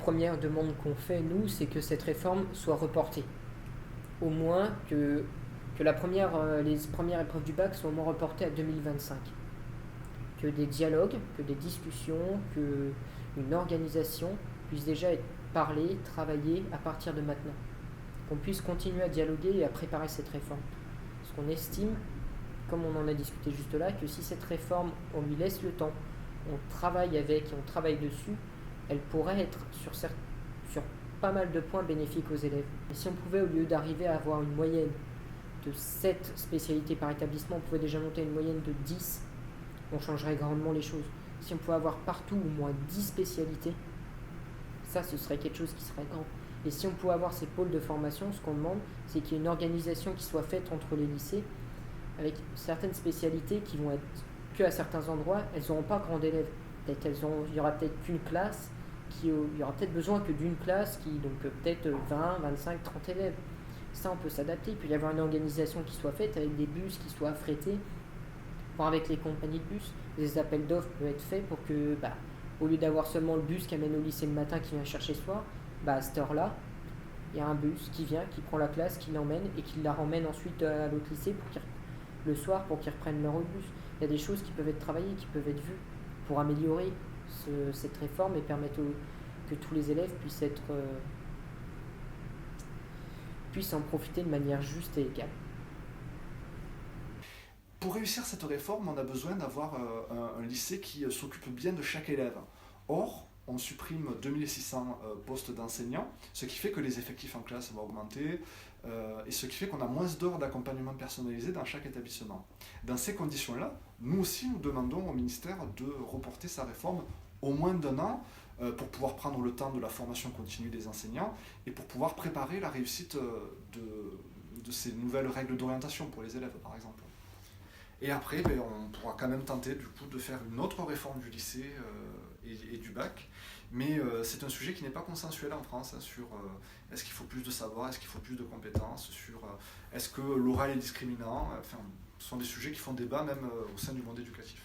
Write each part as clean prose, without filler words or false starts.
première demande qu'on fait, nous, c'est que cette réforme soit reportée. Au moins que les premières épreuves du bac soient au moins reportées à 2025. Que des dialogues, que des discussions, qu'une organisation puisse déjà être parlée, travaillée à partir de maintenant. Qu'on puisse continuer à dialoguer et à préparer cette réforme. Parce qu'on estime, comme on en a discuté juste là, que si cette réforme, on lui laisse le temps, on travaille avec et on travaille dessus, elle pourrait être sur pas mal de points bénéfiques aux élèves. Et si on pouvait, au lieu d'arriver à avoir une moyenne de 7 spécialités par établissement, on pouvait déjà monter à une moyenne de 10, on changerait grandement les choses. Si on pouvait avoir partout au moins 10 spécialités, ça ce serait quelque chose qui serait grand. Et si on pouvait avoir ces pôles de formation, ce qu'on demande, c'est qu'il y ait une organisation qui soit faite entre les lycées, avec certaines spécialités qui vont être qu'à certains endroits, elles n'auront pas grand d'élèves. Il y aura peut-être qu'une classe, il y aura peut-être besoin que d'une classe, donc peut-être 20, 25, 30 élèves. Ça, on peut s'adapter. Il peut y avoir une organisation qui soit faite avec des bus qui soient affrétés, voire avec les compagnies de bus. Des appels d'offres peuvent être faits pour que, au lieu d'avoir seulement le bus qui amène au lycée le matin, qui vient chercher le soir, à cette heure-là, il y a un bus qui vient, qui prend la classe, qui l'emmène et qui la ramène ensuite à l'autre lycée le soir pour qu'ils reprennent leur bus. Il y a des choses qui peuvent être travaillées, qui peuvent être vues pour améliorer cette réforme et permettre que tous les élèves puissent en profiter de manière juste et égale. Pour réussir cette réforme, on a besoin d'avoir un lycée qui s'occupe bien de chaque élève. Or, on supprime 2600 postes d'enseignants, ce qui fait que les effectifs en classe vont augmenter et ce qui fait qu'on a moins d'heures d'accompagnement personnalisé dans chaque établissement. Dans ces conditions-là, nous aussi, nous demandons au ministère de reporter sa réforme au moins d'un an pour pouvoir prendre le temps de la formation continue des enseignants et pour pouvoir préparer la réussite de ces nouvelles règles d'orientation pour les élèves, par exemple. Et après, on pourra quand même tenter du coup de faire une autre réforme du lycée et du bac. Mais c'est un sujet qui n'est pas consensuel en France sur est-ce qu'il faut plus de savoir, est-ce qu'il faut plus de compétences, sur est-ce que l'oral est discriminant. Enfin, ce sont des sujets qui font débat même au sein du monde éducatif.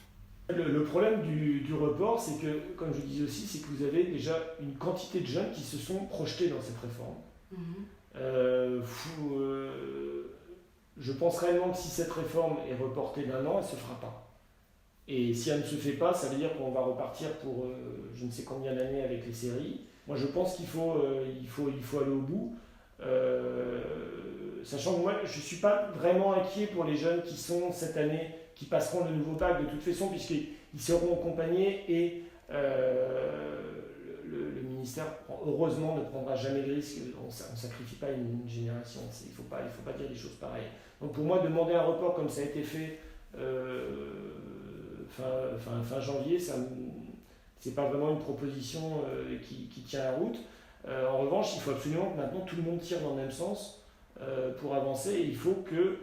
Le problème du report, c'est que, comme je disais aussi, c'est que vous avez déjà une quantité de jeunes qui se sont projetés dans cette réforme. Je pense réellement que si cette réforme est reportée d'un an, elle ne se fera pas. Et si elle ne se fait pas, ça veut dire qu'on va repartir pour je ne sais combien d'années avec les séries. Moi, je pense qu'il faut aller au bout. Sachant que moi, je ne suis pas vraiment inquiet pour les jeunes qui sont cette année, qui passeront le nouveau bac de toute façon, puisqu'ils seront accompagnés et le ministère, heureusement, ne prendra jamais de risque. On ne sacrifie pas une génération. Il ne faut pas dire des choses pareilles. Donc pour moi, demander un report comme ça a été fait fin janvier, c'est pas vraiment une proposition qui tient la route. En revanche, il faut absolument que maintenant tout le monde tire dans le même sens pour avancer. Et il faut que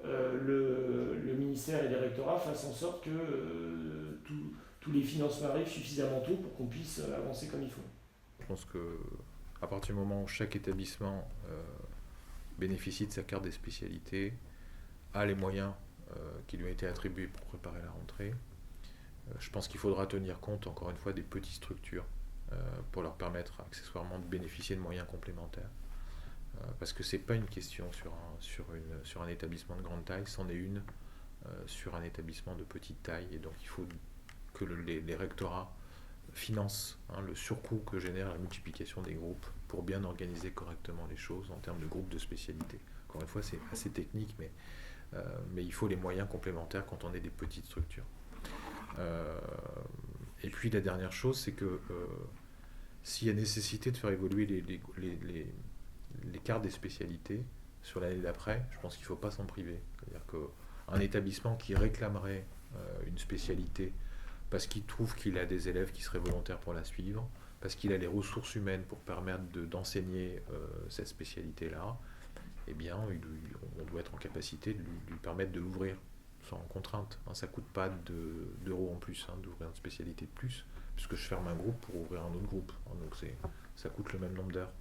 le ministère et les rectorats fassent en sorte que tous les financements arrivent suffisamment tôt pour qu'on puisse avancer comme il faut. Je pense qu'à partir du moment où chaque établissement bénéficie de sa carte des spécialités, a les moyens qui lui ont été attribués pour préparer la rentrée, je pense qu'il faudra tenir compte, encore une fois, des petites structures pour leur permettre accessoirement de bénéficier de moyens complémentaires. Parce que ce n'est pas une question sur un établissement de grande taille, c'en est une sur un établissement de petite taille. Et donc il faut que les rectorats financent le surcoût que génère la multiplication des groupes pour bien organiser correctement les choses en termes de groupes de spécialité. Encore une fois, c'est assez technique, mais il faut les moyens complémentaires quand on est des petites structures. Et puis la dernière chose, c'est que s'il y a nécessité de faire évoluer les cartes des spécialités sur l'année d'après, je pense qu'il ne faut pas s'en priver. C'est-à-dire qu'un établissement qui réclamerait une spécialité parce qu'il trouve qu'il a des élèves qui seraient volontaires pour la suivre, parce qu'il a les ressources humaines pour permettre d'enseigner cette spécialité-là, eh bien, on doit être en capacité de lui permettre de l'ouvrir sans contrainte. Ça ne coûte pas d'euros en plus d'ouvrir une spécialité de plus, puisque je ferme un groupe pour ouvrir un autre groupe. Donc ça coûte le même nombre d'heures.